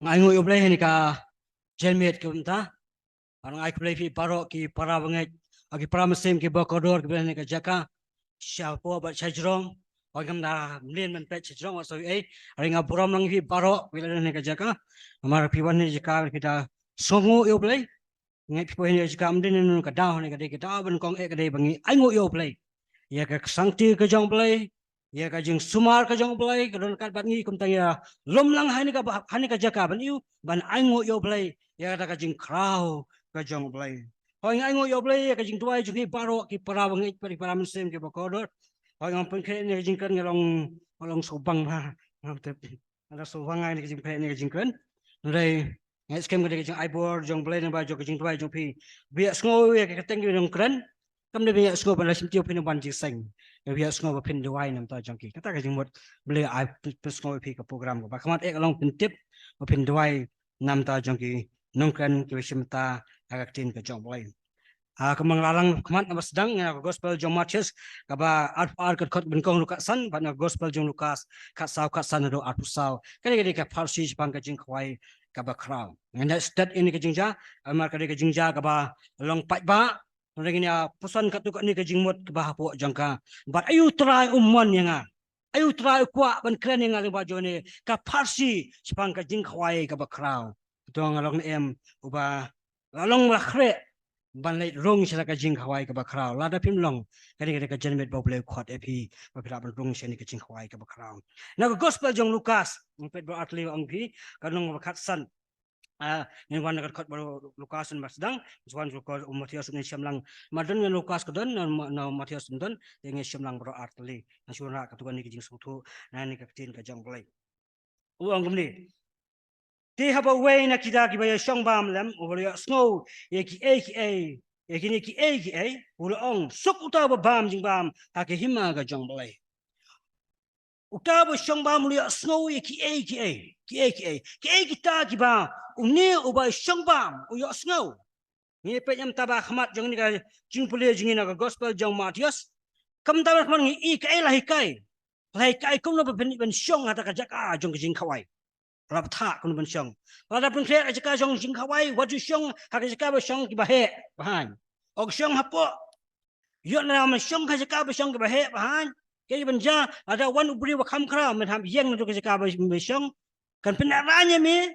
Ngai ngoi obleh ni ka jelmet ke unta. Orang ai kulai fi paro ki para bangai agi para mesim ki bakodor ki ni ka jaka. Siapa bat sajrong. Orang na mlin man pet sajrong so ai ari nga buram lang fi paro bila ni ka jaka. Amar fi wan ni jaka kita songo obleh. Ngai fi ni jaka mlin ni ka dah ni ka de kita ban kong e ka de bangi ai ngoi obleh. Ya ka sangti ka jong obleh. Ya ka jing sumar ka jong obleh kadon kat bat ngi kum tanya lom lang hani ka jaka ban iu ban ai ngoi obleh. Ya ka jing krau ka jong obleh. Hoi ngai ngoi obleh ka jing tuai jung hi paro ki para bangi para mesim ki bakodor. Hoi ngam pun kene ni jing kan ngalong sobang ha. Ngam te ada sobang ai ni jing pe ni jing kan. Ngai ngai skem ka jing ai bor jong obleh na ba jong jing tuai jong pi. Biak sngo ya ka teng jong kren. Kam de biak sngo ban la sim tiu pin ban jing seng. Biak sngo ba pin duai nam ta jong ki. Kata ka jing mot beli ai pin sngo pi ka program ko. Ba kamat ek long pin tip ba pin duai nam ta jong ki. Nong kren ki sim ta agak tin ka jong obleh. Kemang lalang kemat nama sedang ya gospel jong Matius kaba ar kat benkong luka san pada gospel jong Lukas kat san do ar pusau kali kali ka farsi jepang ka jing kwai kaba krau nganda stat ini ka jingja amar kali ka jingja kaba long pat ba ngini pusan kat tu ni ka jingmot kaba hapo jangka bat ayu try umman yang ayu try kwa ban kren yang ba jone ka farsi jepang ka jing kwai kaba krau tu ngalong em uba lalong lakhre ban leit rong sila ka jing khawai ka bakrao lada pim long kani ka jenmet boble khot epi ba pira ban rong sini ka jing khawai ka bakrao na gospel jong Lukas pet bo atli ang pi kanong bakhat san ni wan ka khot bo Lukas an masdang wan ko Matius ni siamlang madan ni Lukas ka don na Matius don ngi siamlang bro atli na sura ka tukan ni jing sutu na ni ka tin ka jong bolai uang gumni ti haba way na kita ki baya shong bam lam ulia snow ye ki ye ki ni ki ula ong suk uta ba bam jing bam ha ke hima ga jong bolai uta ba shong bam ulia snow ye ki kita ki ba uni uba shong bam uya snow ni pe nyam taba khmat jong ni ka jing pule jing na gospel jong Matius kam taba khmat ni i kai lai kai kum no ben shong ha ta ka jaka jong jing khawai rap tha kun ban shong pada pun kre ka jong jing khawai waju shong ha ka ba shong ki ba he bahan ok shong ha po yo na ma shong ka ba shong ki ba he bahan ke ban ja ada wan ubri wa kham khra men ham yeng tu ka ba shong kan penaranya me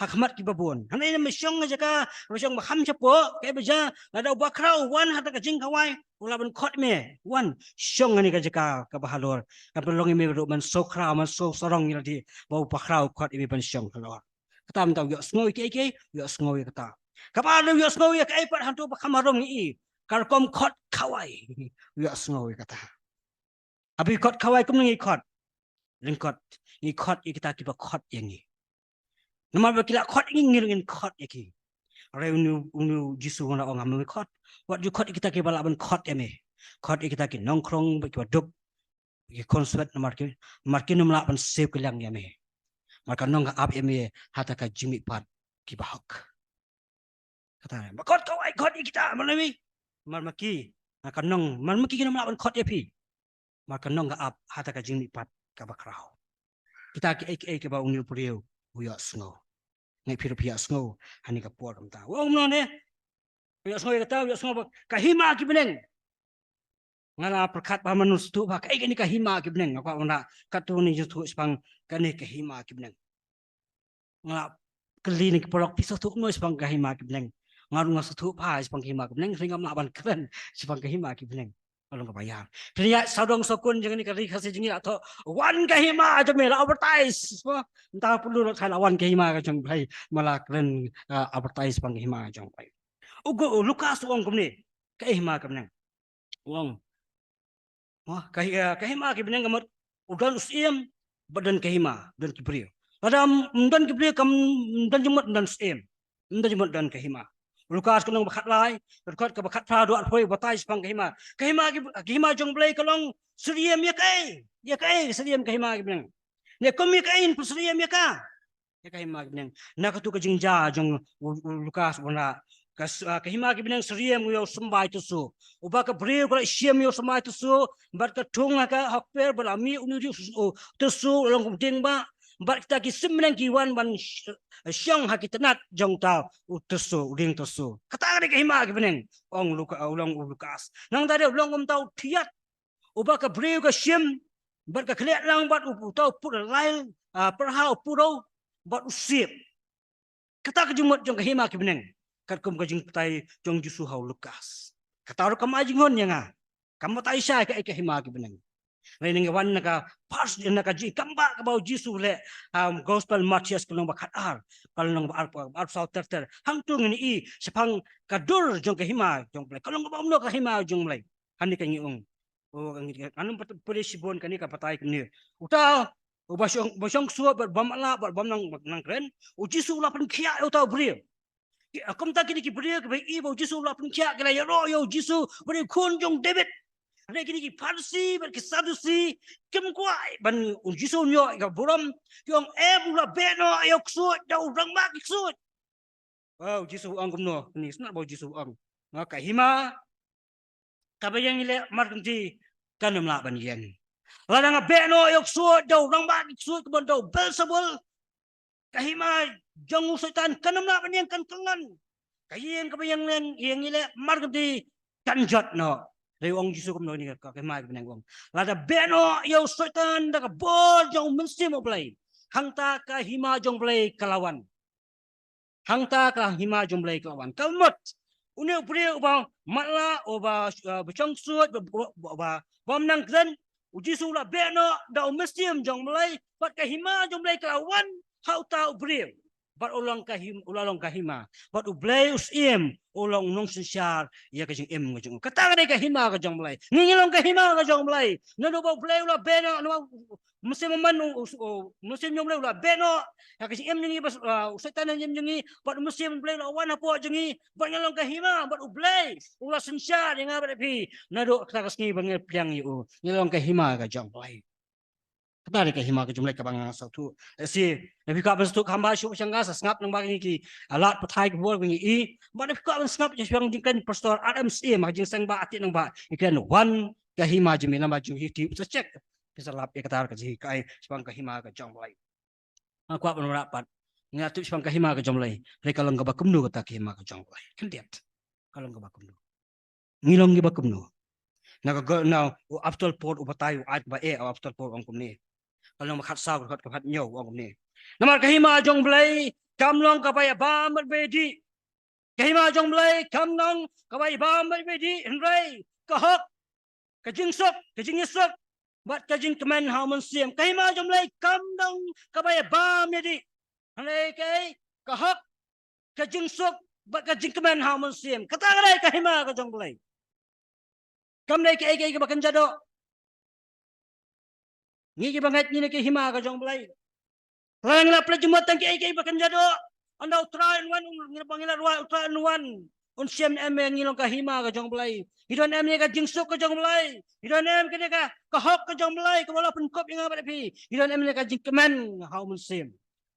hakmat ki babon han ina me shong ka ba shong ba kham chapo ke ba ja ada ba khra wan ha ta ka jing khawai ula ban khot me wan shong ni ka ka ba halor kan pelong me ro man so khra man so sorong ni di bau pa khra khot ibi ban shong halor kata am taw yo sngoy ke yo sngoy kata kapa yo sngoy ke pat hantu ba khamarom ni kar kom khot khawai yo sngoy kata abi khot khawai kum ni khot lingkot ni khot kita ki ba khot yang ni nama ba kila khot ngin khot yaki re unu jisu ngona ong am khot wat ju khot kita ki bala ban khot eme khot kita ki nongkrong ba ki duk ki konsert markin numla ban save kelang yame maka nong up eme hata ka jimi pat ki bahak kata ba khot kawai khot kita malami marmaki maka nong marmaki ki numla ban khot epi maka nong up hata ka jimi pat ka bakrao kita ki ba ungil puriu uya sngo ngai phiru phia sngo hani ka por kam ta wong no ne uya sngo ka ta uya sngo ka hima ki beneng ngala perkat ba manus tu ba kai ni ka hima ki beneng ka ona ka tu ni tu spang ka ni ka hima ki beneng ngala keli ni porok pisau tu no spang ka hima ki beneng ngaru ngasu tu pa spang hima ki beneng ringa ma ban kren spang ka hima ki beneng kalau nggak bayar. Jadi saudong sokun jangan dikasih kasih jengi atau wan kahima aja mela advertise. Entah perlu nak saya wan kahima kacang bayi malah keren advertise pang kahima kacang bayi. Ugo Lukas uang kumni kahima kumneng uang. Wah kahima kumneng kamat udan usiam badan kahima dan kibriyo. Padam dan kibriyo kam dan jumat dan usiam dan jumat dan kahima. Lukas kunong bakat lai, berkat ke bakat prado at poi batai spang kahima jong blay kalong suriyam ya kai suriyam kahima gibneng. Ne kom ya kain pu suriyam ya kahima gibneng. Nakatu ka jingja jong Lukas wana kahima gibneng suriyam yo sembai tu su. Uba ka breu ka siam yo sembai tu su, bat ka tung ka hakper balami unu tu su long ding ba bat kita ki semnang ki wan ban syong hakitanat jong tau utusu uding tusu kata ke hima ki beneng ong luka ulang ulukas nang tadi ulang tau tiat uba ka breu ka syem bat ka kliat lang bat tau put lail perhau puro bat usip kata ke jumut jong ka hima ki beneng kat kum ka jing tai jong jusu hau lukas kata ru kam ajing hon yang kamu tak isai ke hima ki beneng Lain wan naka pas naka ji kamba ka bau jisu le gospel Matius kulong bakat ar kalong ba ar sau ter hang tu ngini i sepang kadur jong ka hima jong play kalong ba umno ka hima jong play hani ka ngiung o anum pare sibon kani ka patai kini uta o basong suwa bamala bam nang kren o jisu la pen kia o tau brio akum ta kini ki brio ka i bau jisu la pen kia kala yo jisu brio kun jong David Ada kini Parsi, Sadusi, kem kuai ban jisu nyo ka buram yung bula beno ayok suot daw rang mak suot. Wow, jisu ang kumno ni sna bo jisu ang. Nga kahima kabayang ile markanti kanam la ban yen. Lada nga beno ayok suot daw rang mak suot ban daw Belzebul. Kahima jang usitan kanam la ban yen kan kangan. Kayen kabayang len yang ile markanti kanjat no. Dari orang Yesus kumno ni ka kemai benang wong. Lada beno yo setan da ka bol jong mesti mo play. Hangta ka hima jong play kalawan. Hangta ka hima jong play kalawan. Kalmot. Une upre ba matla o ba bachang suat ba bom nang kren. Uji sula beno da mesti jong play pat ka hima jong play kalawan. Hau ta upre. Bat ulang kahima. Bat ublay usim ulang nong sisyar ya ka jing em ka jing kata ka kahima ka jong blay ngingilong kahima ka jong blay nado ba blay ula beno no musim man musim jong blay ula beno ya ka jing em ngi bas setan nyem ngi bat musim blay ula wana po jing bat ngilong kahima bat ublay ula sisyar nga ba pi nado ka kasngi bang piang yu ngilong kahima ka jong blay Kata ka hima ka jumlay ka bang satu si nabi ka bas tu kamba syu syanga sa ngap nang bagi ki alat pathai ko bol ngi i ba nabi ka bas ngap syang jingkan pastor Adam si ma jing sang ba ati nang ba ikan wan ka hima jimi na ba ju hiti sa check bisa lap ya kata ka ji kai syang ka hima ka jumlay aku apa rapat ngatu syang ka hima ka jumlay re kalong ka ba kumnu ka ka hima ka jumlay kendiat kalong ka ba kumnu ngilong gi ba kumnu naga now after port ubatayo at ba after port ang kumni kalau makat sa kat kat nyo ang ni namar kahima jong blay kamlong kapaya bam bedi kahima jong blay kamnong kapaya bam bedi henry kahok kajing sok bat kajing kemen hamun siam kahima jong blay kamnong kapaya bam bedi henry kay kahok kajing sok bat kajing kemen hamun siam kata kadai kahima ka jong blay kamdai kay bakan jado Ngi banget ni ke hima ka jong blay. Lang la pla jumot tang ke bakan jado. Andau try and one ngi pangila ruwa try and one. Un siem em ngilong ka hima ka jong blay. Hidon em ni ka jingsuk ka jong blay. Hidon em ke ka hok ka jong blay ka wala pun kop yang apa pi. Hidon em ni ka jingkemen how mun siem.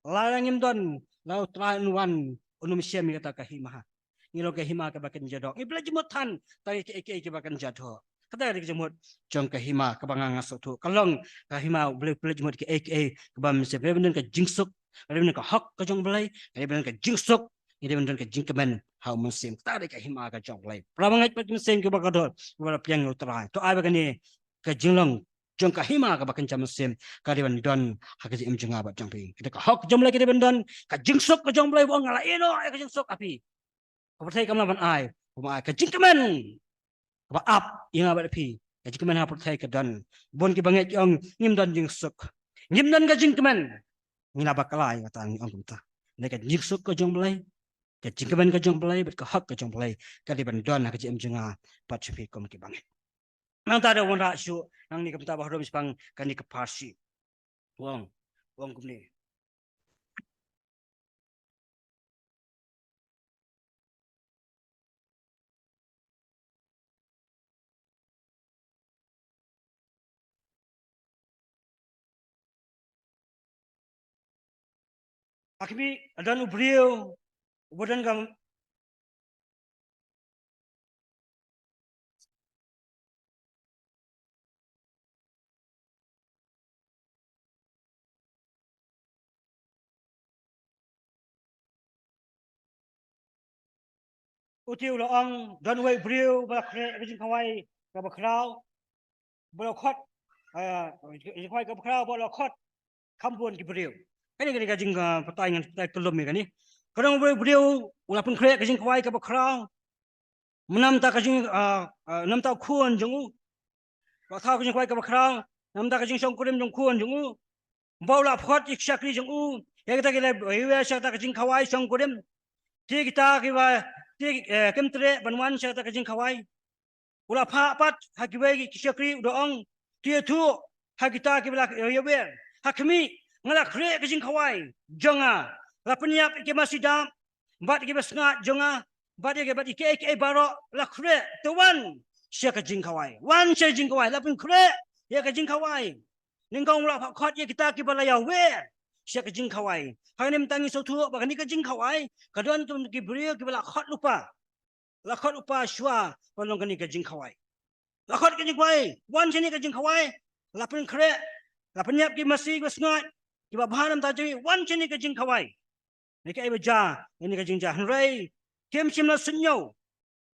Lang im don lau try and one unum siem kata ka hima. Ngilong ka hima ka bakan jado. Ngi pla jumot tan tari ke bakan jado. Kata dia jemut jong kahima kabangang tu kalong kahima boleh boleh jemut ke kabam se beben ka jingsuk beben ka hak ka jong belai beben ka jingsuk beben ka jingkemen hau musim kata dia kahima ka jong belai pramangai pat musim ke bakador wala piang utara to ai bagani ka jinglong jong kahima ka bakan jam musim ka dia don hak ji im jenga ba jong pi kita ka hak jong belai ka dia don ka jingsuk ka jong belai wong ngala eno ka jingsuk api ka pertai kamlaban ai ka jingkemen ba up yang abad pi jadi kemen ha pertai ke dan bon ki banget yang ngim dan jing suk ngim dan ka jing kemen ngila bakalai kata ang kumta mereka jing suk ka jong belai ka jing kemen ka jong belai bet ka hak ka jong belai ka di ban don ka jim jenga pat pi kom ki banget nang ta da won ra syu nang ni kumta ba rom spang kan ni ka parsi wong kum ni akimi adan ubriu ubodan gam utiu lo ang don way brio ba kre ka jing khawai ka ba krau ba khot jing khawai ka ba krau ba khot kampun ki brio ini ka jing pertanyaan telum ni kan ni kadang way brio walaupun kre ka jing khawai ka ba krau menam ta ka jing nam ta khuan jung ba thau ka jing khawai ka ba krau nam ta ka jing song kurim jung khuan jung ba la khot ik sakri jung ya kita kila ya sa ta ka jing khawai song kurim ti kita ki ba ti kemtre banwan sa ta ka jing khawai ula pha pat hakiwe ki sakri doong ti tu hakita ki bla yewe hakmi ngala kre ka jing khawai jonga la penyap ki masidam bat ki basnga jonga bat ki bat ke baro la kre tuan sia ka jing khawai wan sia jing khawai la pen kre ya ka jing khawai ningkong la pha khot ye kita ki bala ya we sia ka jing khawai hanim tangi so tu ba ni ka jing khawai kadon tu ki brio ki bala khot lupa la khot upa shwa palong ka ni ka jing khawai la khot ka jing khawai wan sia ni ka jing khawai la pen kre la penyap ki masi ki basnga ki ba bhanam ta ji wan sia ni ka jing khawai ni ka e ba ja ni ka jing ja hanrei kem sim la sunyo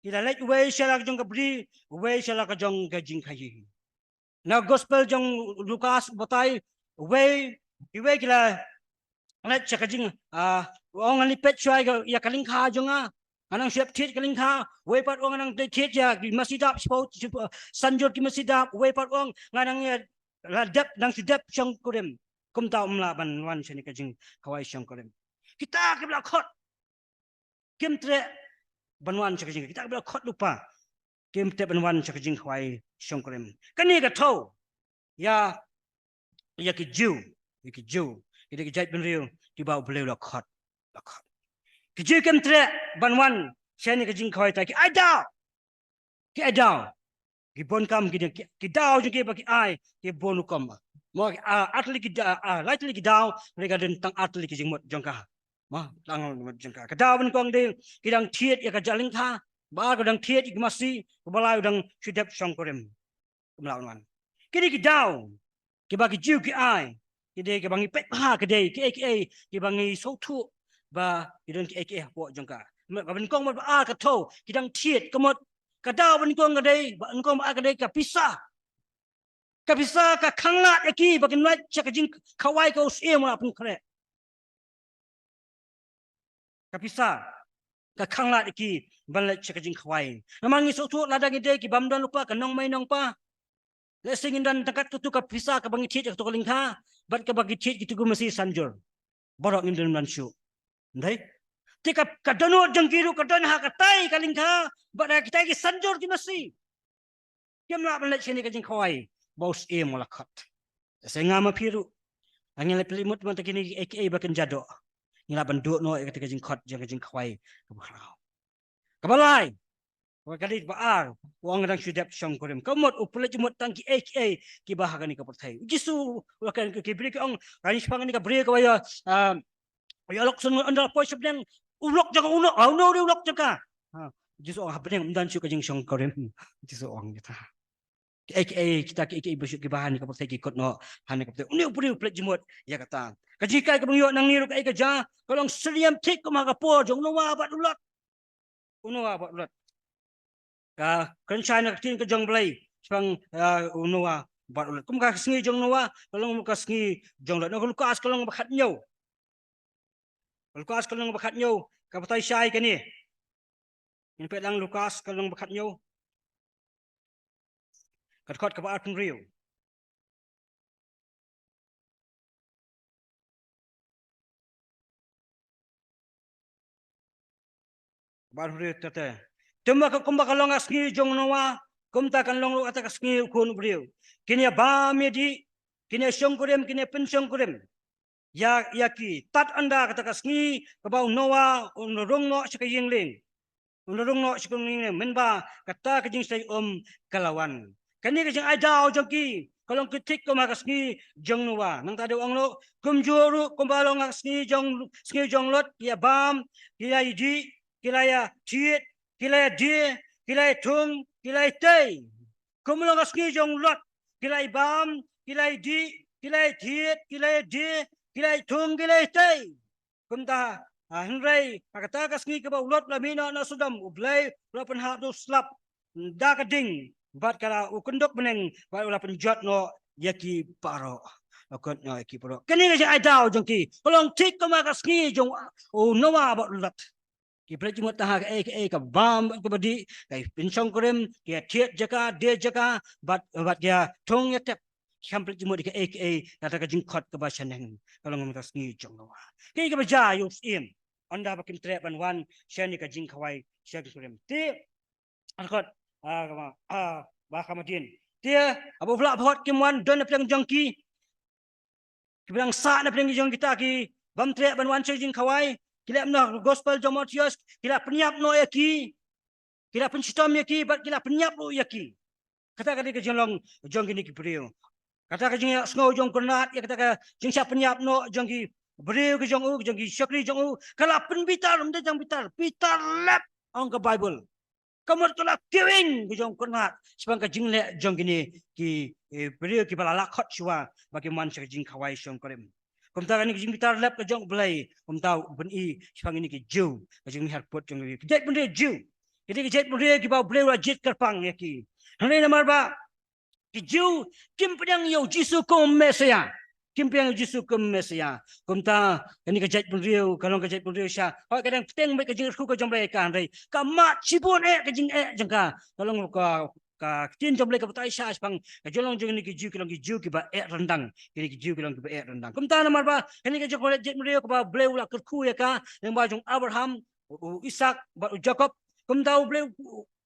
kita let we shala jong ka bri we shala ka jong ka jing khai na gospel jong Lukas batai we kila let ka jing ong ani pet chai ka ya kaling kha jonga anang siap thiet kaling kha we pat ong anang thiet ya ki masidap sanjur ki masidap we pat ong nganang ya la dep nang sidap chong kurem kum ta umla ban wan sini ka jing khawai chong kurem kita ke bla khot kem tre banwan chak jing kita bla khot lupa kem te banwan chak jing khwai shong krem kani ka tho ya ki ju ide ki jait ben riu ki ba bleu la khot ki ju kem tre banwan shani ka jing khwai ta ki ai da ki bon kam ki dau ju ki ba ki ai ki bonu kam mo atli ki lightly ki dau rega den tang atli ki jing mot jong ka ma lang jengka kada ben kong de kidang thiet ya ka jaling tha ba ka dang thiet ik masi ko balai dang sidap song korem kumlawan wan kini ki daw ki ba ki jiu ki ai ki de ki bangi pet ha ki de ki bangi so thu ba ki dang ki po jengka ba ben kong ba ka tho ki dang thiet ko mot ka daw ben kong ka de ba en kong ba ka de ka pisah ka khangla ki ba ki nai cha ka jing khawai ko se mo apun khre kapisa ka khangla ki banla chakajing khwai namangi so thu ladang ide ki bamdan lupa ka nong mai nong pa le singin dan takat tu kapisa ka bangi thit to lingkha bat ka bagi thit gitu masi sanjur borok ngin dan shu ndai tika ka dono jangkiru ka don ha ka tai ka lingkha bat kita ki sanjur ki masi kemla banla chini ka jing khwai bos e molakhat senga ma phiru angel pelimut man takini aka bakan jado ngila banduk no ketika jing khot jing khwai kabalai wa kadit baar wang dang sudap song korim kamot uplet jumot tang ki ki bahagani ka perthai jisu wa kan ki bri ki ong rani spangani ka bri ka ya lok sun andal po subdang ulok jaga uno no ri ulok jaga jisu ong habdeng dan su ka jing song korim jisu ong kita kita besok ki bahan ka perthai ki kot no han ka perthai uni uplet jumot ya kata kajikai ka bangyo nang niru ka ja kalong seriam tik ko maga po jong no wa bat ulat uno wa bat ulat ka kan na tin ka jong blai spang uno wa bat ulat kum ka sngi jong no wa kalong ka sngi jong lat no lukas kalong bakhat nyo ka patay sai ka ni in pe lang lukas kalong bakhat nyo kat ka ba atun riu baru tete tumba ka kumba kalong asngi jong noa kumta kan long ata kasngi kun brio kini ba medi kini songkurem kini pensongkurem ya ki tat anda kata kasngi kabau noa unrong no sikayingling menba kata kajing sai kalawan kani kajing adau joki kalong ketik ko makasngi jong noa nang tadi wang lo kumjuru kumbalong asngi jong lot ya bam ya idi kilaya thiet kilaya die kilaya thung kilaya tei kumulong asngi jong lot kilaya bam kilaya di kilaya thiet kilaya die kilaya thung kilaya tei kumta Henry kata kasngi ke ulot lamina na sudam ublay ula penhat no slap da kading bat kala ukundok meneng bat ula penjat no yaki paro akot no yaki paro kani ga ai dau jongki kolong tik ka ma kasngi jong o nowa bat ulat ki pre cuma tah ka bam ke badi kai pinsong krem ki thiet jaka de jaka bat ya thong ya tep kam pre cuma di kata ka jingkot ke basaneng kolong kasngi jong nowa ki ka baja yus im anda bakim trep ban wan shani ka jing khawai shak surem ti arkot ba kamatin ti abu vla bhot kim wan don plang jongki kiblang sa na plang jong kita ki bam trep ban wan jing khawai kila no gospel jomotios kila penyap no yaki kila pensitom yaki bat kila penyap no yaki kata kata ke jong jong ni ki priyo kata ka jing snow jong kernat ya kata ka jing siap penyap no jong ki beriu ke jong ki syakri jong kala pen bitar mde jang bitar lep ong ke bible kamot kala kiwing ke jong kernat sebang ka jing le jong kini ki beriu ki bala lakhot shwa bagi man sa jing khawai shong korem komta ni jing bitar lep ke jong blai komta ben i sebang ini ki ju ke jing har pot jong ki jet bende ju jadi ki jet bende ki ba blai wa jet kerpang ya ki hani namar ba ki ju kim pedang yo jisu ko mesia kim pedang jisu ko mesia kumta ini kejat beriu kalau kejat beriu sya hoi kadang peteng baik kejing ku ko jomblai kan rei ka mat cibun kejing jengka kalau ka tin jomblai ka putai sya sepang ka jolong jeng ni ki ju ki ba rendang ki ju ki ba rendang kumta namar ba ini kejat beriu ka ba bleu la ku ya ka yang ba jong Abraham Ishak ba Jacob kumta bleu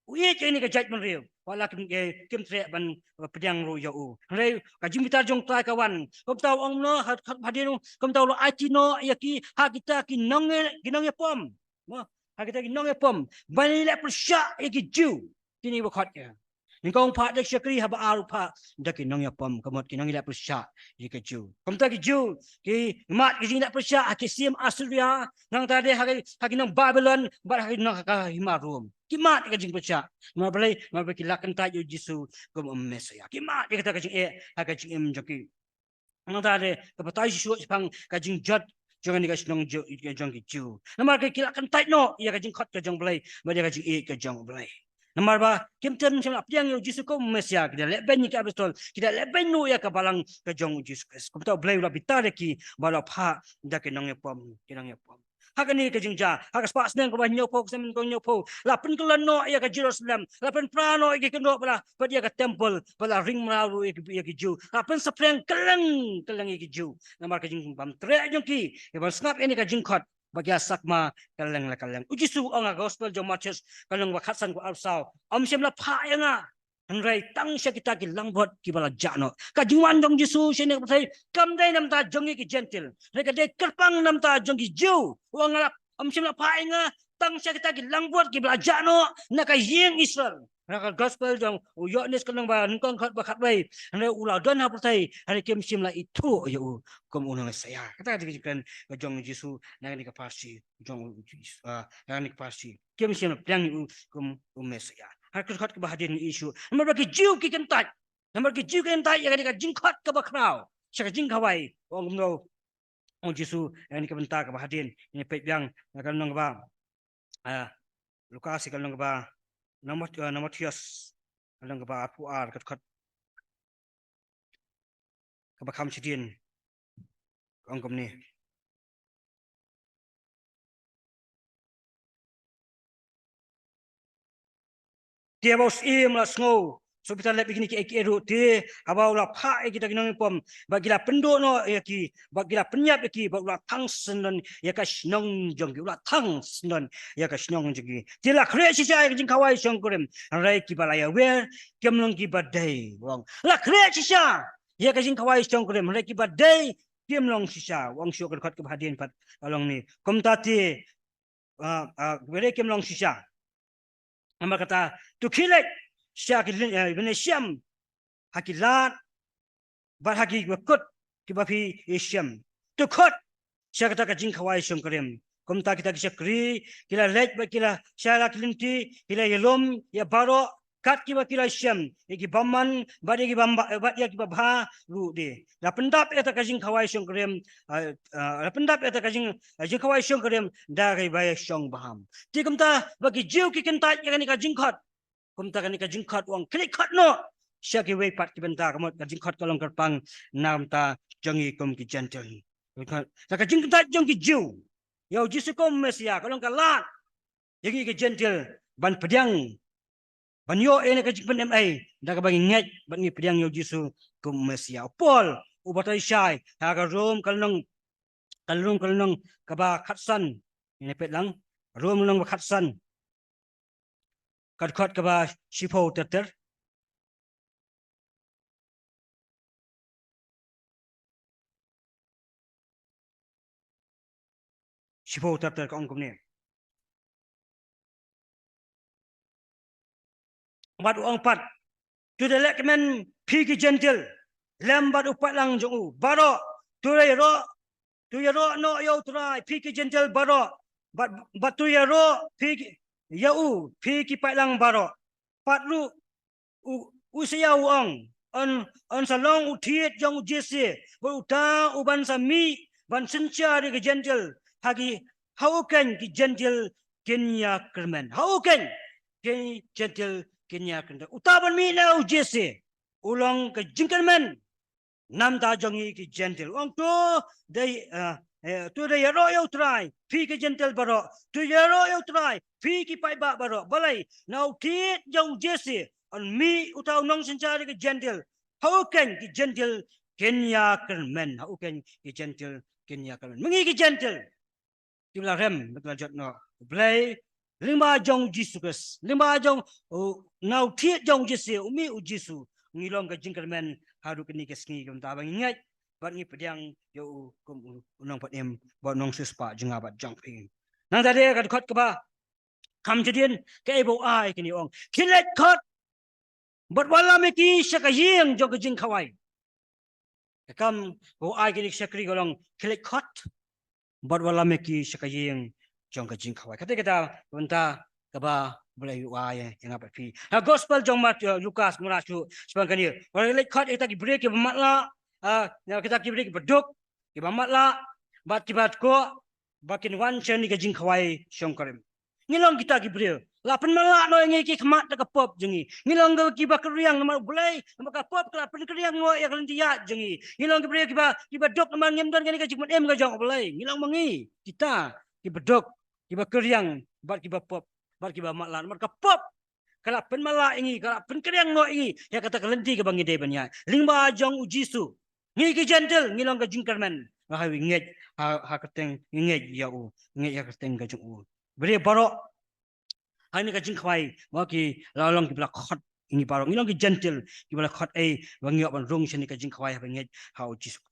Uye ini kejat beriu wala kim tre ban pedang ro yo rei ka jimitar jong tai kawan kom tau ong no hadinu kom tau lo atino yaki ha kita ki nonge pom mo ha kita ki nonge pom bani le persya yaki ju kini wakhat ya Ningkong pa dak syakri haba aru pa dak ki nonge pom komot ki nonge le persya yaki ju kom ta ki ju ki mat ki jing le persya ki sim Assyria nang tade ha ki nong Babylon ba ha ki nong ka himarum kimat ka jing persya mabalay kilakan tayo jisu kum mesaya kimat kata ka jing ka jing em joki nang tade kapatay jisu pang ka jing jot jangan ka sinong jong ki ju namar ka kilakan tayo no ya ka jing khot ka jong balay ba ka jing ka jong balay namar ba kim tem sim apyang yo jisu kum mesaya kita leben ni ka betul kita leben no ya ka balang ka jong jisu kum ta balay la bitare ki bala pha dak nong pom kinang pom Hakani ka jingja, hakas pas nang ko nyo po sa min ko nyo po. Lapen ko no ya ka Jerusalem, lapen prano iki ko pala, pa ya ka temple, pala ring mararu iki Jew. Lapen sa preng kalang iki Jew. Namar ka jing bam tre jong ki, e bal snap ini ka jingkot. Bagya sakma kalang la kalang. Uji su ang gospel jong matches kalang wakatsan ko arsaw. Am siyam la pa ya nga. Henry tang siya kita ki langbot ki bala jano. Kajuan dong Yesus ini patay kamday nam ta jong ki gentle. Reka de kerpang nam ta jong ki Jew. Wang la amsim la paing nga tang siya kita ki langbot ki bala jano na kayeng Israel. Reka gospel dong uyonis kanang ba nungkong khat ba khatbay. Henry ula don ha patay hari kim sim la itu yo kum unang saya. Kata dikikan jong Yesus na ni ka pasi jong na ni ka pasi. Kim sim la piang kum umesaya. Harus kat kebahadian isu. Nomor bagi jiu ki kentat. Nomor bagi jiu kentat yang ada jingkot ke bakrau. Syak jingkawai. Ong no. Ong jisu yang ni kebentar kebahadian. Ini pek yang akan nong ba. Lukas akan nong ba. Nomor tias. Nong ba puar kat kebakam sidin. Ong kom ni. Dia bos im la snow. So kita lihat begini ki eru ti abau la pha kita kinong pom bagila pendo no yaki bagila penyap yaki bagula tang senon yaka snong jong ula tang senon yaka snong jong tila kre si sa jing kawai song kurem rai ki balaya wer kemlong ki badai wong la kre si sa yaka jing kawai song kurem rai ki badai kemlong si sa wong syo kat ke bahadian pat along ni komtati rai kemlong si sa Nama kata tu kilek syak Venesiam hakilat bar haki wakut kibafi Asiam tu kot syak kata kajing kawai syong kerem komta kita kisakri kila lek kila syara kilinti kila yelom ya baro kat kiba kila syam iki baman badi ki bamba badi ki babha ru de la pendap eta kajing khawai syong krem la pendap eta kajing jing khawai syong krem dari bay syong baham ti kumta bagi jiu ki kenta ni kajing khat kumta ni kajing khat wang klik khat no syaki we pat ki benta kamot kajing khat kalong kerpang nam ta jangi kum ki gentle la kajing kenta jong ki jiu yo jisu kom mesia kalong kalat yagi ki gentle ban pedang banyo ene kajing penem ai da ka bagi nget bangi pedang yo jisu kum mesia pol ubatai syai ha ka rom kalong kaba khatsan ini pet lang rom lang khatsan kat kaba sipo teter sipo teter ka ongkom ni bat uang pat tu de lekmen pigi gentle lambat upat lang jong baro tu ya ro no yo try pigi gentle baro bat tu ya ro pigi ya pigi pat lang baro pat lu usia uang on salong utiet jong jese uta uban sami ban sencha de gentle hagi how can ki gentle kenya kermen how can ki gentle kenya kenda utaban mi na jese ulang ke jingkermen nam ta jongi ki gentle ong to dei tu de yaro yo try pi ki gentle baro tu yaro yo try pi ki pai ba baro balai now ti jong jese on mi utaw nong senjari ki gentle how can ki gentle kenya kermen how can ki gentle kenya kermen mengi ki gentle tibla rem betul jot no blai lima jong Jesus lima jong now tiet jong Jesus umi ujisu ngilong ka jingkermen haru kini keski kum ta bang ingat bat ngi pedang yo kum unong patem bat nong suspa jenga bat jong ping nang tadi ka khot ka ba kam jadien ka ebo ai kini ong kilet khot bat wala me ki sakayeng jong ka jing khawai kam bo ai kini sakri golong kilet khot bat wala me ki sakayeng jong ka jing khawai kata kita benta ka ba boleh waya yang apa pi ha gospel jong mat Lukas merasu sebab ni orang lek khat kita ki break ki matla kita ki break beduk ki matla bat ki bat ko bakin wan chen ni ka jing khawai syong karem ngilong kita ki break la pen mala no ngi ki khamat ka pop jengi ngilong ki ba kriang nama boleh nama ka pop ka pen kriang no ya kan dia jengi ngilong ki break ki ba dok nama ngem don ka jing em ka jong boleh ngilong mangi kita ki beduk ki ba kriang bat ki ba pop bar kiba maklan mar kapop kala pen mala ingi kala pen kriang no ingi ya kata kelenti ke bangi de banya lingba jong ujisu ngi ki gentle ngilong ka jingkermen ha nget ha keteng nget ya nget ya keteng ka jong bre baro hani ka jing khwai wa ki lalong ki bla khot ingi baro ngilong ki gentle ki bla khot wangi ban rong shani ka jing khwai ha nget ha ujisu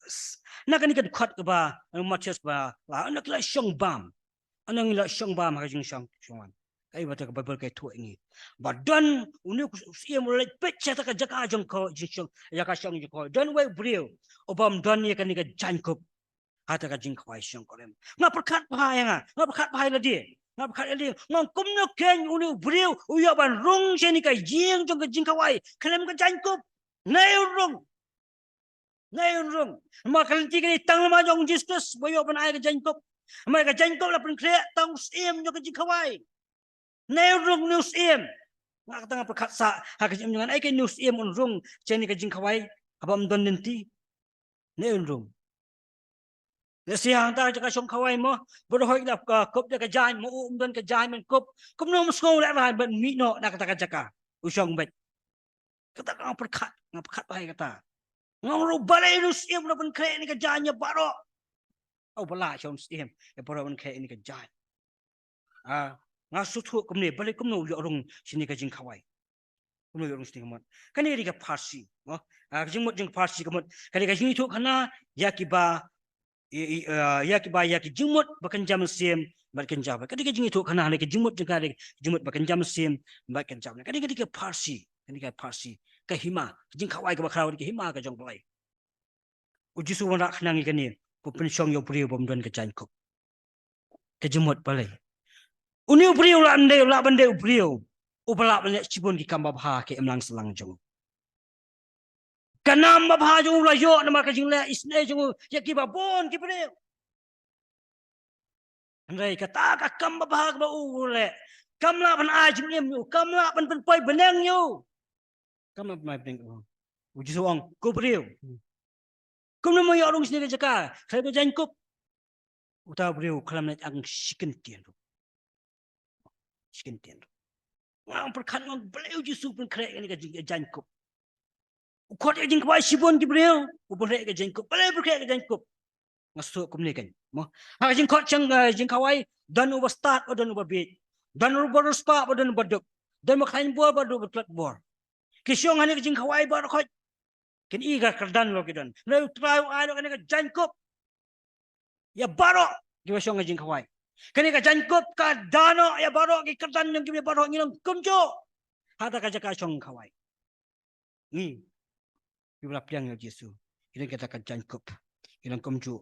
na kan ka khot ka ba machas ba la anak la shong bam anang la shong bam ha jing shong shongan ai bata ka babal kai tu ingi badan uni usia mulai pecah tak jaka jong ko jing ya ka shong ko don we brio obam don ye kan ni ka jankop hata ka jing khwai shong ko lem ngap perkat bahaya ngap perkat bahaya la dia ngap perkat la dia ngam kum no ken uni brio uya ban rong se ni ka jing jong ka jing khwai klem ka jankop nai rong ma kan ti ka tang ma jong Jesus boyo ban ai ka jankop ma ka jankop la pen kre tang sim jong ka jing khwai Neurung news im ngak tanga perkatsa hak jim jangan ai ke news im unrung cheni ka jing khawai abam don nenti neurung lesi hang ta ka shong khawai mo bodo hoi da ka kop da ka jan mo don ka jan men kop no musko la rai ban mi no na kata ka jaka usong bet kata ka perkat bai kata ngam ru balai news im no ban kre ni ka jan ya baro au bala shong im ya baro ban kre ni ka jan ngasutu kumne balik kumno yorong sini ka jing khawai kumno yorong sini kamot kani ri ka farsi jing mot jing farsi kamot kani ka jing tu khana yakiba jing mot bakan jam sim bakan jam kani ka jing tu khana ka jing mot bakan jam sim bakan jam kani ka farsi ka hima jing khawai ka bakhaw ka hima ka jong balai uji su wana khnangi kani ko pensyong yo priyo bom don ka jan ko ka jing mot balai Uni upriu la ande la bande upriu. Upala balik cibun ki kamba bah ke emlang selang jong. Kanam bah jong la yo nama ka jing la isne jong ya ki babon ki pre. Andai kata ka kamba bah ba ule. Kamla pan ai jing em yo, kamla pan pai benang yo. Kamla mai benang yo. Uji suang ko pre. Kum na mo yo rong sini jaka. Khai ba jan kup. Uta pre kalam na ang siken tien. Siken tien. Wang perkan wang beliau justru pun kerek ni ka jan kup. Ukot ka jing kwai sibon ki beliau. Ubon ka jan kup. Beliau berkerek ka jan kup. Ngasuk kum ni kan. Mo. Ha jing kot chang jing kawai dan uba start o dan uba beat. Dan uba ruspa o dan uba duk. Dan makain buah ba do betlat bor. Kisyong hani ka jing kawai ba kot. Kin iga kerdan lo kidan. Lai try ai lo kan ka jan kup. Ya baro ki wasyong ka jing kawai. Kani ka jan kup ka dano ya baro ki kerdan yang ki baro ngilang kumjo. Hata ka jaka syong kawai. Ni Bibla piang yo Yesu. Ini kita kan jangkup. Ilang kumju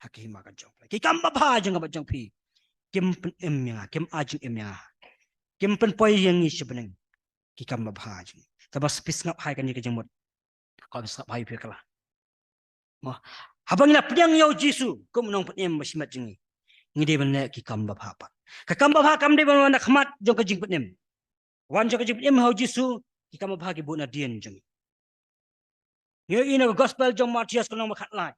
haki hima kan jong. Ki kamba ba jang ba jang pi. Kim pen em yang kim ajing em yang. Kim pen poi yang ni sebeneng. Ki kamba ba jang. Tabas pis ngap hai kan ni ka jang mot. Kau bisa hai pi kala. Mo. Habang ina piang yo Yesu. Kum nong pen em masimat jing. Ngide ben ki kamba ba pa. Ka kamba ba kam de ben nak khmat jong ka jing pen em. Wan jong ka jing pen em ho Yesu. Ki kamba ba ki bu na dien jang. Yo ina gospel jong Matius kono makat lai.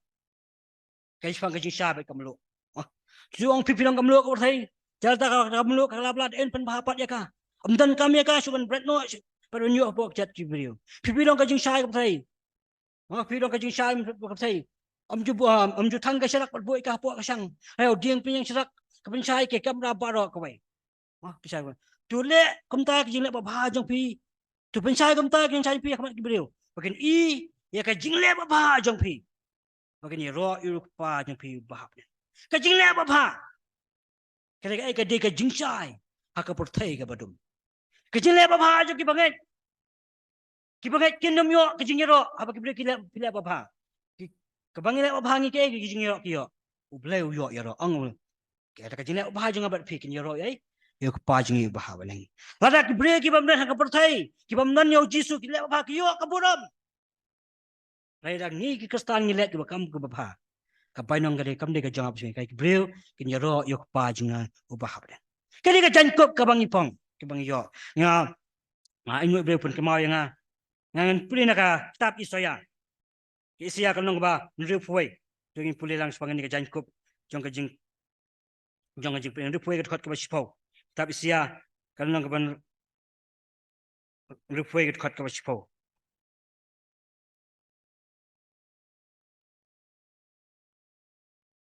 Kai fang ka jing sabe kamlo. Juang pipinang kamlo ko thai. Jalta ka kamlo ka lablat en pen bahapat ya ka. Amdan kami ka sukan bread no pero nyu pok chat jibril. Pipinang ka jing sai ko thai. Pipinang ka jing sai ko thai. Amju thang ka sarak boy ka pok ka sang. Ayo dieng pinyang sarak ka pen sai ke kam ra baro ka bai. Pisai ko. Tu le kam ta ka jing le ba jong pi. Tu pen sai kam ta ka jing sai pi ka jibril. Bakin i ya ka jing le ba jong pi. Bakin ni ro yu pa jong pi ba. Ka jing le ba. Ka ai ka de ka jing sai. Ha ka por thai ka badum. Ka jing le ba jong ki bangai. Ki bangai kin nom yo ka jing ro ha ba ki bre ki le ba. Ka bangai le ba ngi ke ki jing yo ki yo. U ble u yo ya ro ang. Ka ka jing le ba jong ba pi kin yo ro ai. Yo ka pa jing ba ba nang. Lada ki bre ki bam ha ka por thai. Ki bam nan yo Jisu ki le ba ki yo ka buram. Rai dak ni ki kristan ngi le ki ba kam ka ba. Ka pai nong gade kam de ka jawab sing kai breu kin yaro yok pa jinga ubah ba. Kani ka jankop ka bang ipong ki bang yo. Nga inu breu pun kemau nga. Ngan puli na ka kitab Isaya. Isaya ka nong ba nriu puai. Tungin puli lang sepangan ni ka jankop jong ka jing nriu puai ka khot ka ba sipau. Kitab Isaya ka nong ka ban nriu puai ka khot ka ba sipau.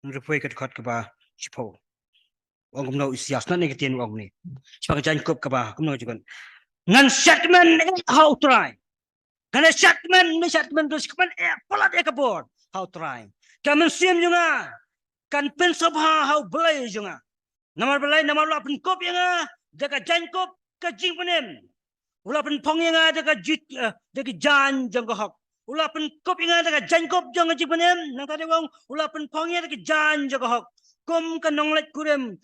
Nripuai kat khot ka ba sipo ong kumno isias na negatin ong ni sebagai jankop ka ba kumno jugan ngan setman how try kana setman dos kaman polat e ka bor how try kamen sim junga kan pen sabha how belai junga namar belai namar la pen kop yang jaga jankop ka jing penem ula pen pong yang jaga jit jaga jan jangka hok ula pen kop inga daga jankop jong ji penem nang tadi wong ula pen pongya daga jan jaga hok kom kan nonglet kurem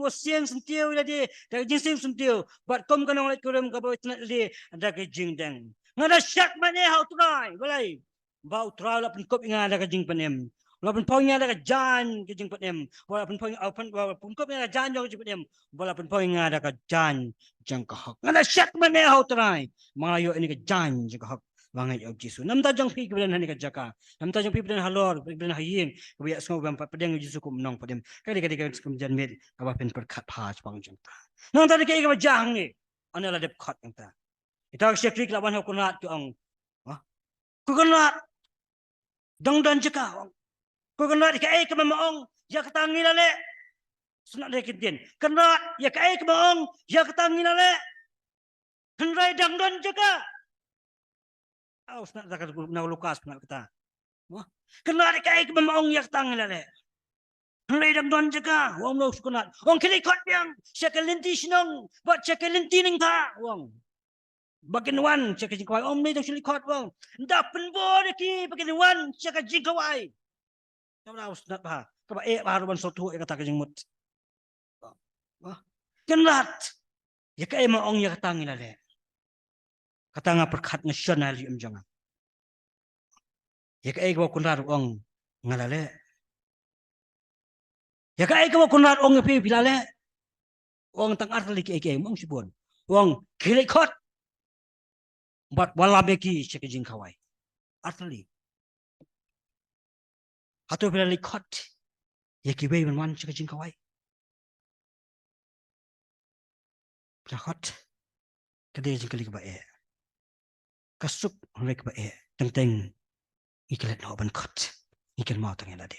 wasiang sentiu ladi daga jingsing sentiu bat kom kan nonglet kurem ka bawit ladi daga jingdeng ngada syak mane how try balai bau try ula pen kop inga daga jing penem ula pen pongya daga jan ke jing penem ula pen pong pen kop inga jan jong ji penem ula pen pongya daga jan jangka hok ngada syak mane how try mayo ini ke jan jangka hok bangai au Jisu nam ta jong pi kebelan hani ka jaka nam ta jong pi kebelan halor kebelan hayin kebiak semua bam pedang Jisu kum nong pedem kali kum jan med ka pen per khat pha bang jong ta nong ta ke ka jang ni ana la dep khat yang ta ita sekri lawan ha kunat tu ong ku kunat dong dan jaka ku kunat ke ai ka maong ya ka tangi la le sunat de kitin kunat ya ka ai ka maong ya ka tangi la le henrai dang don jaka aus nak zakat na Lukas nak kata. Kena dikai ke maong yak tang lale. Henry dam don jaga wong lo sukunat. Wong kini kot yang sekelinti sinong buat sekelinti ning ta wong. Bagian wan cek jingkawai om ni dong sili kot wong. Nda penbo ki bagian wan cek jingkawai. Tahu aus nak ba. Ka ba baru ban sotu kata ke jingmut. Kenat Ya kay maong ya katang ilale. Katanga perkat ngasyon ali jangan. Ya kay ko kunrar ong ngalale. Ya kay ko kunrar ong pi pilale. Ong tang artali kay mong sibon. Ong kilikot. Bat wala beki sekejing kawai. Artali. Atau pilale kot. Ya kibai man sekejing kawai. Pilakot. Kadai jing kali ba e. Kasuk rek ba e. Teng ikalat na oban kot. Ikal mau tang ilade.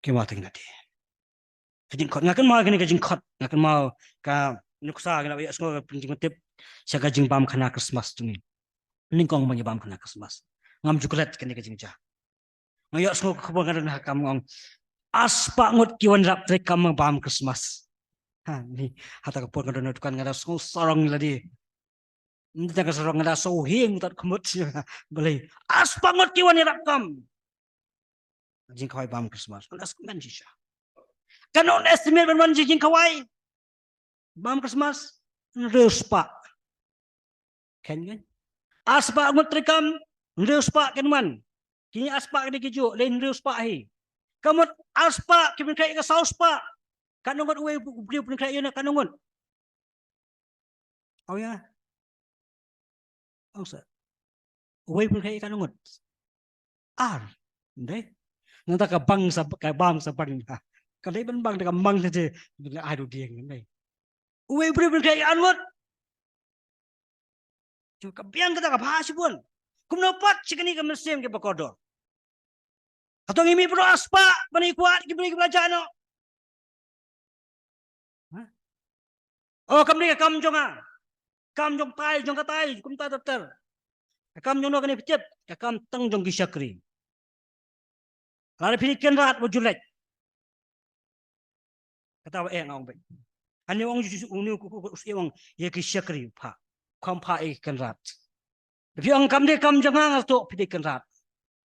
Kemau tang ilade. Kajing kot ngakan mau kini kajing kot ngakan mau ka nuksa kena ya semua penting tip saya kajing bam kena Christmas tungi ningkong bang bam kena Christmas ngam jukulat kini kajing jah ngayak semua kebangan nak kamu ngong aspa ngut kiwan rap trek kamu bam Christmas ha ni hata kapur kadon tukan ngada semua sorong ladi nanti ka sorong ngada sohing tak kemut boleh aspa ngut kiwan rap kam kajing kawai bam Christmas ndas kan sisa kan on estimate ban jing kawai bam Christmas ndeus pak kan aspa ngut rekam ndeus pak kan man kini aspa ni keju lain ndeus pak hi kamut aspa kimi kai ka saus pak kanungot uwe beliau pun kai na kanungot oh ya sa uwe pun kai kanungot ndai nanta ka bang sa ka bam sa bang ha kadai ban bang ka mang saja bila adu dieng ndai uwe pun kai angot juga biang kita ka bahas pun kumnopat sikini ka mesim ke bakodor atau ngimi pro aspa bani kuat kibli belajar no oh kamni ka kam jonga kam jong tai jong katai kum ta dokter kam jong no kani picep kam tang jong gisakri lari pilikan rat wajulet kata wa ngong be ani wong uni ku wong ye gisakri pa kam pa kan rat tapi ang kam de kam jonga to pilikan rat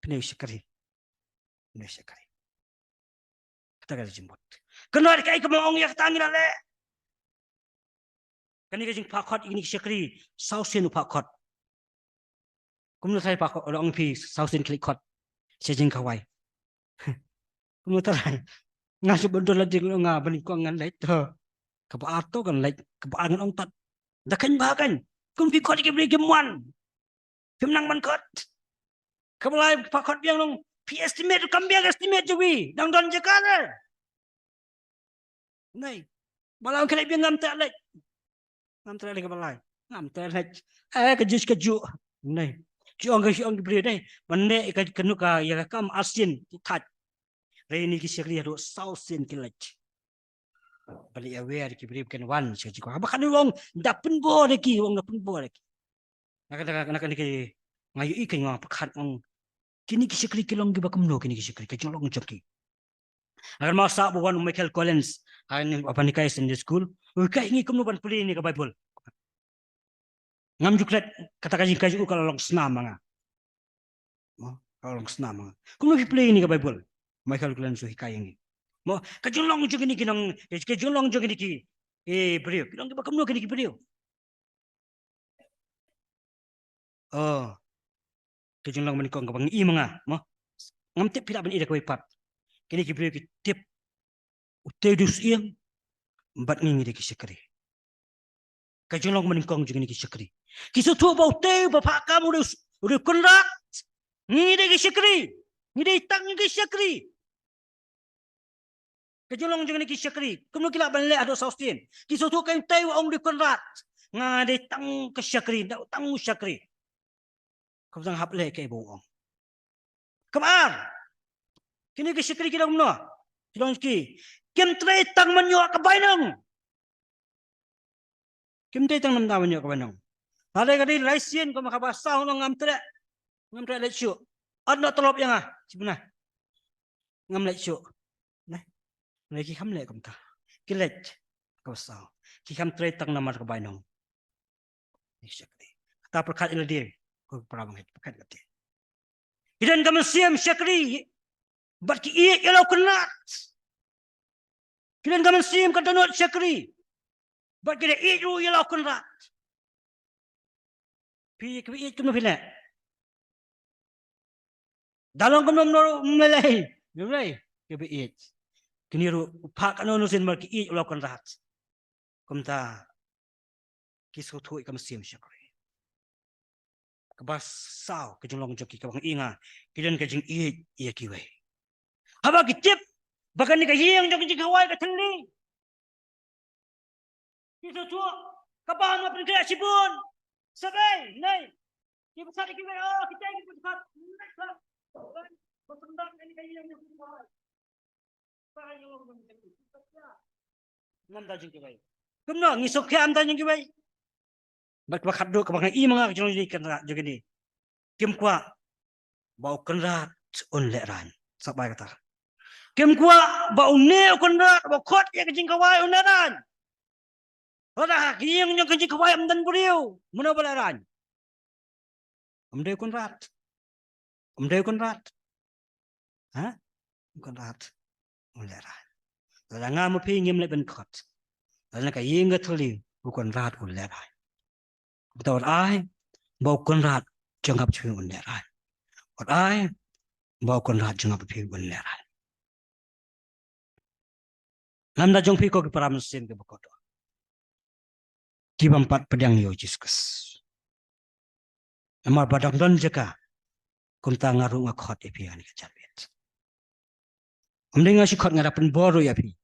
pini sakri kata ka jimbot kenal kai ka mong yak tangila le kani ka jing pakot ini sakri sausin pakot kumno sai pakot ong pi sausin klikot sejing kawai kumno tarai ngasu bendol lagi nga bani ko ngan lai to ka ba ato kan lai ka ba ngan ong tat da kan ba kan kum pi kot ki bri gemuan kim nang man kot ka balai pakot biang long pi estimate kam biang estimate jawi dang don jakana nai balang kena biang ngam tak lai ngam tak lai ka balai ngam tak lai kejus keju nai Siong beri dai bende ka kenu ka ya kam asin tat reni ki sekri do sausin kilaj bali aware ki beri kan wan siji ko ba kan wong dapun bo lagi wong dapun bo lagi nak ki ngayu ikan ngong pakat ngong kini ki sekri kilong gi bakam no kini ki sekri ka jolong joki agar masa bukan Michael Collins ani apa ni kai in the school kai ngi kum no ban puli ni ka Bible ngam jukret kata kaji kalau long senam manga kalau long senam manga kum no play ni ka Bible Michael Collins so hikai ngi mo kajulong jo gini kinong kajulong jo gini ki beliau kinong ba kum no gini ki beliau oh kajulong man ko ngabang i manga mo ngam tip pila ban ida ko ipat kini ki beliau ki tip utedus iem bat ngi de ki sekri kajulong man ko jo gini ki sekri kisu tu bau te ba pa kamu udah kunrat ngi de ki sekri ngi de tang ki sekri kajulong jo gini ki sekri kum no kila ban le ado saustin kisu tu kain te ong de kunrat nga de tang ki sekri da tang sekri kau sang hap le kai boong kamar kini ki sekri kilong no kilong ki kim tre tang manyo ka bainang kim tre tang nam da manyo ka bainang ada kali laisian ko makabasa ng ngam tre letsyo adno tolop yang sibna ngam letsyo nah lagi ham le kom ta kilet ko sa ki ham tre tang namar ka bainang sekri ta perkat ila dia ko parabang het perkat gati idan kam siam sekri bat ki iya ilo kunat kilen kam siam ka donot sekri But kita itu ialah konrat. Pi itu kena pilih. Dalam kena mulai. Kita itu. Kini pak anu nusin marki itu ialah konrat. Kumta kisah tu ikam sim syakri. Kebasau kejulong joki kabang inga. Kidan kajing iya kiwai. Haba kitip. Bahkan ni kajing joki kawai kateli. Kisah tu kabang apa ni kaya sibun. Sabai, nai. Kita besar kiwai. Oh kita ini besar. Bertendang ini kajing joki kawai. Bahkan yang orang Nam dajing kiwai. Kumno ngisok ke am dajing kiwai. Bakat do kabang i mga kajong ni kanra joki ni. Kim kwa bau kenrat on leran sabai kata kim kwa bau ne kenrat bau khot ya kajing kawai on leran ora kiyang nyong kajing kawai amdan buriu muna balaran amde kenrat ha kenrat on leran la nga mo pi ngim le ben khot la ka yinga thuli bukan rat on leran betul ai bau kenrat jangap chui on leran ot ai bau kenrat jangap pi on leran Namda jong pi ko ki param sin ke bokodo. Ki bampat pedang yo Jesus. Amar badang don jeka. Kumta ngaru ngakot epi ani kacabet. Amdenga si khot ngarapen boru ya pi.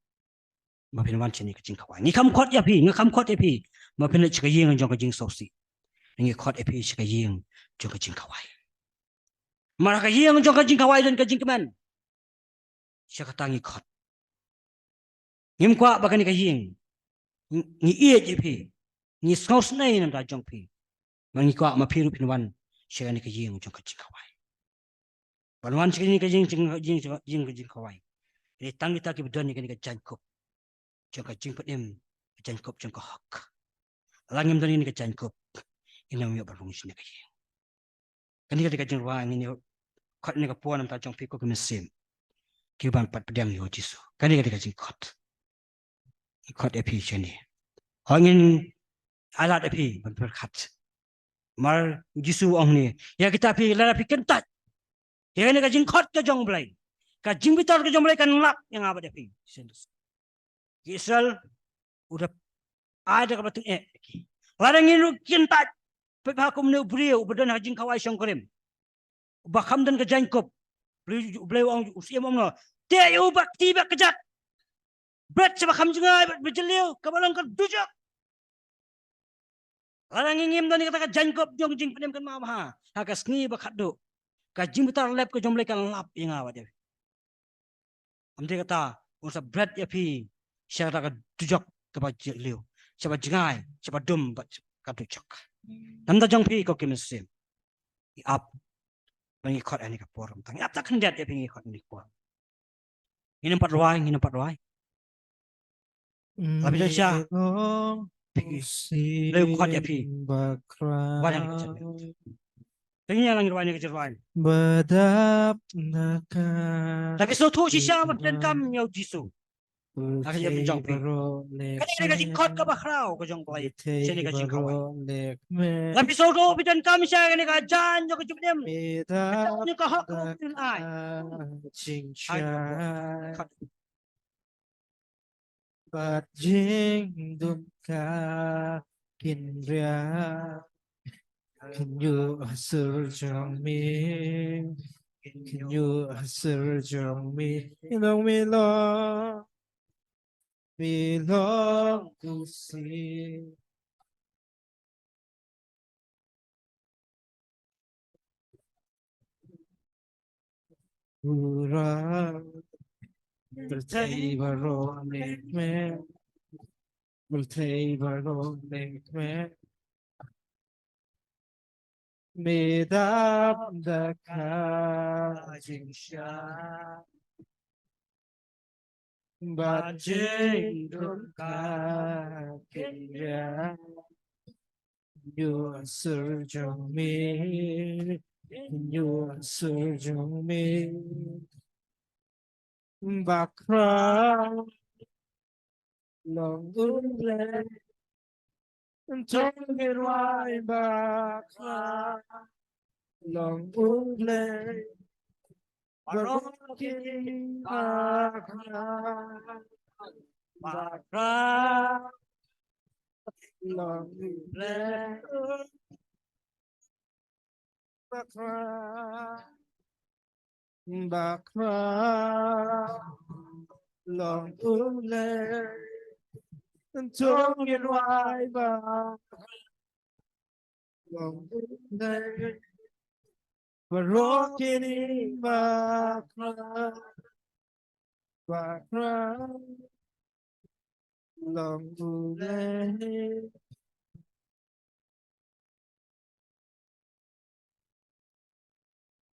Mapin wan chini kajing kawai. Ngi kam khot ya pi, ngi kam khot epi. Mapin chika yeng jong kajing sosi. Ngi khot epi chika yeng jong kajing kawai. Mara ka yeng jong kajing kawai dan kajing keman. Siya tangi khot. Ngim kwa bakani ka yeng. Ngi iya jipi. Ngi skaus nai nam da jong pi. Mangi kwa ma piru pinwan siya ni ka yeng jong kajing kawai. Panwan siya ni ka jing kawai. Ini tangi taki bedan ni ka jangkop. Jong kajing pedim jangkop jong ka hak. Langim dan ini ka jangkop. Ina mi barung sini ka yeng. Kani ka jing wa ini kot ni ka puan nam ta jong pi ko mesim. Kiban pat pedang yo jisu. Kani ka jing kot. Kot epi sini. Hangin alat epi berkat. Mar jisu ong ni. Ya kita pi lara pi kentat. Ya ni ka jing kot ka jong belai. Ka jing bitar ka jong belai kan lap yang apa epi. Israel udah ada ka batung Larang ini kentat. Pepakum ni beliau berdan hajing kawai syong kerim. Bakam dan ke jangkop. Beliau orang usia mong dia ubak tiba kejat. Berat sebakam jengai berjeliu kabalang ke dujak. Larang ingin dan kata jangkop jong jing penem kan mama. Hakas ni bakat do. Kajing betar lep ke jomlek kan lap yang awak dia. Amde kata unsa berat ya pi. Syara ka dujak ke bajeliu. Siapa jengai, siapa dum ka dujak. Namda jong pi ko kimesim. Up mengikut ani ka porum tang. Ap tak hendak dia mengikut ni ko. Ini 4 ruai, ini 4 ruai. Tapi dah siya. Lewat ya pi. Banyak kecil. Tinggal lang ruai ni kecil ruai. Badap naka. Tapi so tu siya dan kam yaw jisu. Akhirnya berjong pi. Kani kasi kot ka bakraw ko jong play. Siya ni kasi kawai. Tapi so tu bidan kam siya kani ka jan yo kecil dem. Ni ka hak ko tin ai. Bát jing dum ka kinria can you asur me can you asur me long me long to see Ura Multei baro me Multei baro me Medap da ka jingsha Bajing ka kenya You asur me You asur me Bakra long ule Trong nghiền hoài bạc ra lòng u lệ và khi bạc ra lòng u lệ bạc ra lòng u lệ trong nghiền hoài bạc lòng u lệ và khi bạc ra lòng u lệ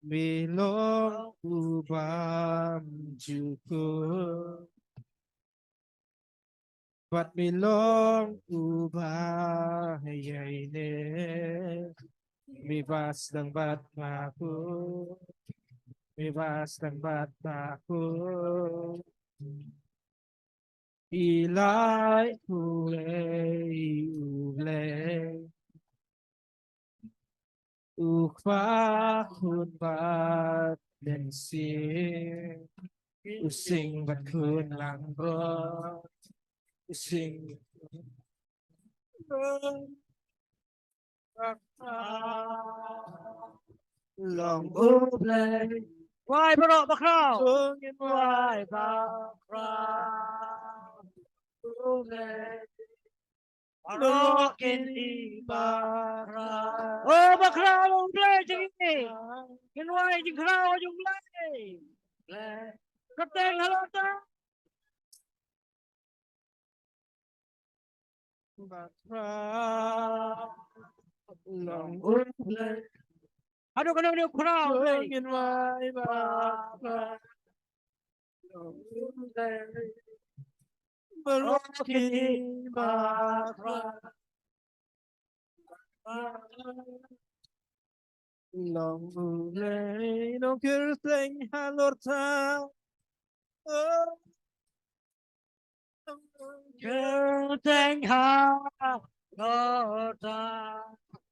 Bilo ubam cukup Buat bilong ubah yaine Bebas dan bat aku Bebas dan bat aku Ilai ule Ukva bat dan sing Using bat kun lang Using Long ublay Why bro bakraw? Tungin wai bakra Ublay Barokin ibakra Oh bakraw ang play jing. Kinway jing kraw jing play. Kapten halata. Bakra Long ublay Aduh kena ni kraw play. Tungin wai bakra Long ublay Barokin ibakra Lòng lệ nó cứ tình hà lột ta Kapten halata.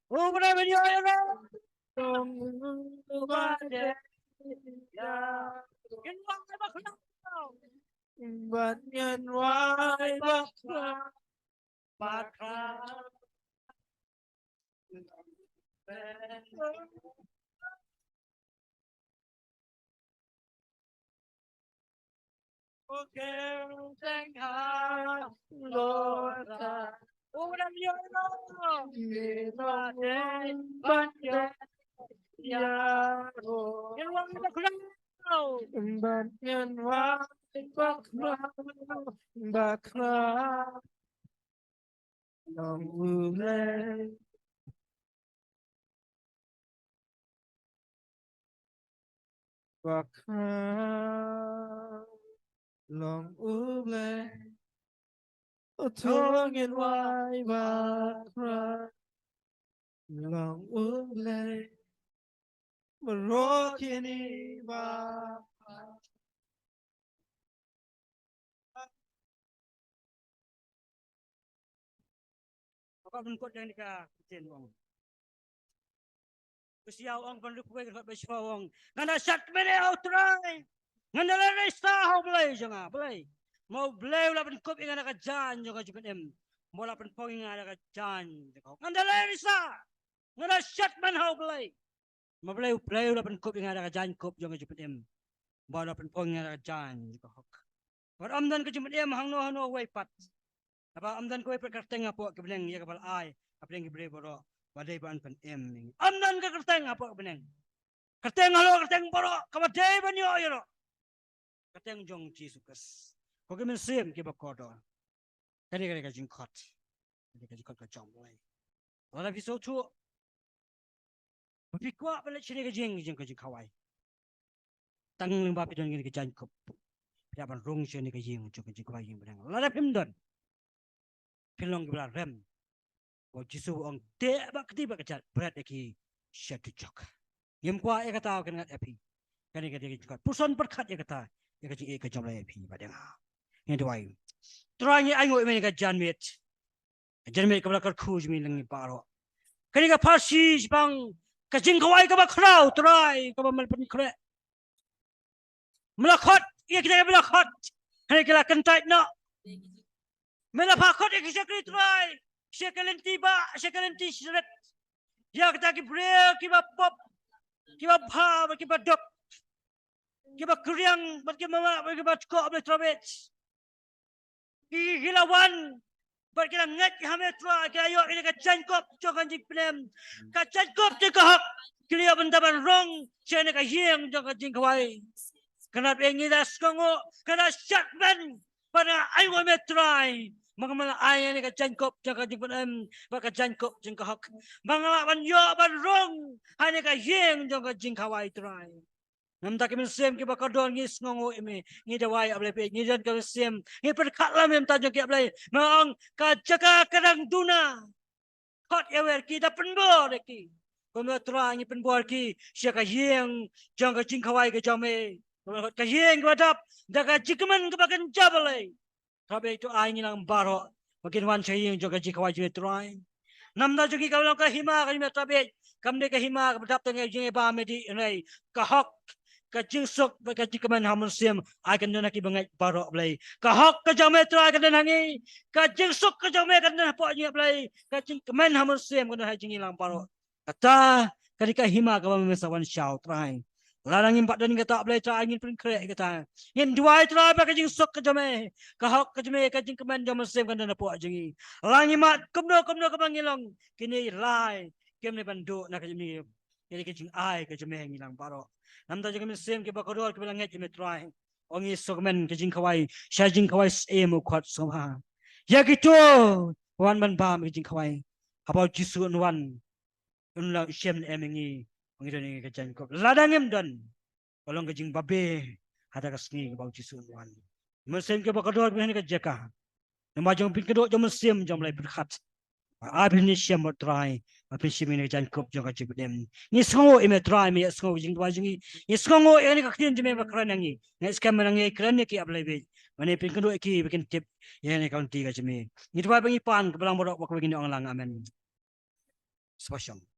Oh kena ni yo. Không ba đê Kinway bakraw. Bạn nhân hoài bắc ra Bakraw. Kapten halata. Oh kena ni yo. Vì lòng em bắt ghé ya rồi Kinway bakraw. Bạn nhân hoài bắc ra lòng lệ lòng lệ thương yên hoài lòng lệ mà rõ khi đi Apa pun yang nikah kecil wong. Usia wong pun lupa kan bersifat wong. Ngana sat mere outrai. Ngana lari sah how belai jangan belai. Mau belai ulah pun kop ingana kajan jangan cuman em. Mola pun pong ingana kajan. Ngana lari sah. Ngana sat man how belai. Mau belai ulah pun kop ingana kajan kop jangan cuman em. Mola pun pong ingana kajan. War amdan ke cuman em hangno way pat. Apa amdan ko ipat kerteng apo kebeneng ya kapal ai apa yang diberi boro badai ban pen em amdan ke kerteng apo kebeneng kerteng halo kerteng boro kabadai ban yo yo kerteng jong ci sukas ko kemen sim ke bakodo kani kani ka jingkot kani ka jingkot ka jong lai wala biso chu bikwa balik sini ka jing ka jing kawai tang limba pidon gini ka jangkop piaban rong sini ka jing ka jing kawai jing benang lada pimdon pilong gibla rem o jisu ong te bak ti bak cat berateki shatu jok yem kwa e kata kan ngat epi kani ka digi jok puson perkat e kata e ka ji e ka jom la epi badang ngi dwai trangi ai ngoi men ka jan mit Jadi mereka belakang kuj milengi paro. Kini ka pasi bang kajing kawai ka ba krau try ka ba malpan kre. Melakot ia kita melakot. Kini kita kentai no. Melapakot ia kita try. Sekalen tiba sekalen tisret. Ya kita ki break ki ba pop ki ba pa ki ba dok. Ki ba kriang ki mama ki ba ko ba trabet. Ki hilawan But kita ngat kami tua kaya ini kacankop jangan diplem kacankop dikahak kaya bentaban rong cina kayeng jangan jingkawai kenapa ingin das kongo kena syakban pada ayo metrai mengambil ayah ini kacankop jangan diplem kacankop jingkahak mengalaman yo ban rong hanya kayeng jangan jingkawai trai Namta kami sem kita kadon ngis ngongo ime ngi dawai ablay pe ngi jan kami sem ngi perkatlam em tajo ki ablay mang kajaka kadang duna hot ewer kita penbor ki kono tra ngi penbor ki sia ka yeng jang ka jing khawai ka jame ka yeng wadap daga jikman ka bakan jabalay kabe itu ai ngi nang baro makin wan chayeng jang ka jing khawai je trai namda jogi ka lang ka hima ka hima tabe kamde ka hima ka badap tang jing ba medi nai ka hok kajing sok kajing keman hamun siam akan dana ki bangai barok blai kahok ka jame tra akan dana ngi kajing sok ka jame akan dana po ngi blai kajing keman hamun siam kan hajing ilang barok kata kadika hima ka mesawan syau trai larang impak dan kata blai tra angin pun krek kata ngin duai tra ba kajing sok ka jame kahok ka jame kajing keman hamun siam kan dana po jingi langi mat kumno ka bangilong kini lai kem ne bandu na kajing ni kajing ai ka jame ngilang barok Namda jangan mesim ke bakodor ke belanget je metrai. Ongi sokmen ke jingkawai, sya jingkawai emu kuat semua. Ya gitu, wan ban bam ke jingkawai. Apa jisu wan, unla siem emengi, ongi doni ke jangkop. Ladang em dan, kolong ke jing babe, ada ke sini ke bau jisu wan. Mesim ke bakodor ke ke jeka. Nama jang pin kedok jam mesim jam mulai berkat. Abin ni siam metrai. Apa sih ini jangkop jangan cepet dem. Ni sengo ime try me sengo jing dua jingi. Ni sengo ini kakian jeme bakaran yangi. Ni skam menangi keren ni ki ablay be. Mana pin kendo ki bikin tip. Ya ni kaunti ka jeme. Ni dua bengi pan ke belang borok waktu begini orang lang amen. Spesial.